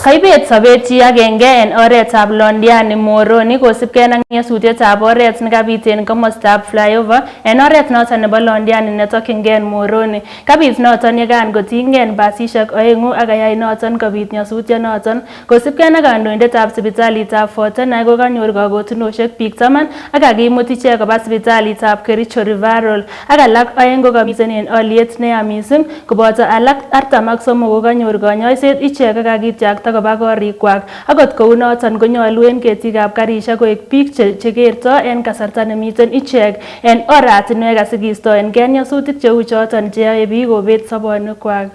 Kaibet sobet chi agenge en oretab Londiani Moroni kosipkei ak nyasutietab oret nekabit en komostab flyover en oret noton nebo Londiani netokyingei Moroni. Kabit noton yekan kotinygei basisiek oengu ak ayai noton kobit nyasutyonoton kosipkei ak kandoindetab sipitalitab Fort Tenai kokanyor kakotunosiek biik 10 ak kakimut ichek koba sipitalitab Kericho Referral ak alak oeng kokamiten en olyet neya mising koboto alak 43 kokanyor konyoiset ichek ak kakityakta koba korikwak. Akot kou noton konyolu en ketikab karisiek koek biik chekerto en kasarta nemiten ichek en oratinwek asikistoengei nyasutik cheu choton cheyoe biik kobet sobonwekwak.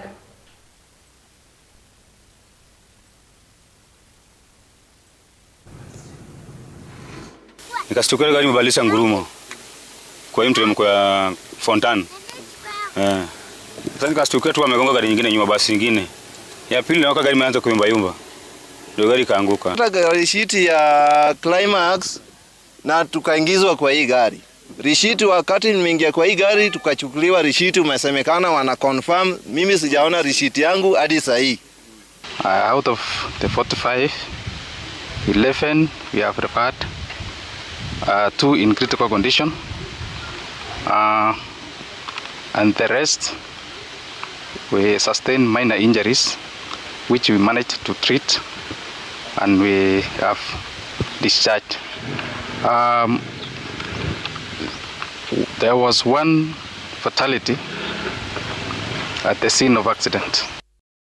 Nikastukia gari imebadilisha ngurumo kwa hiyo mteremko ya Fontan. Sasa nikastukia tu amegonga gari nyingine nyuma, basi nyingine ya pili naoka gari imeanza kuyumba yumba, ndio gari kaanguka. Hata rishiti ya Climax na tukaingizwa kwa hii gari. Rishiti wakati nimeingia kwa hii gari tukachukuliwa rishiti, umesemekana wana confirm. Mimi sijaona rishiti yangu hadi saa hii. Out of the 45, 11 we have referred, 2 in critical condition, and the rest we sustained minor injuries which we managed to treat and we have discharged. There was one fatality at the scene of accident.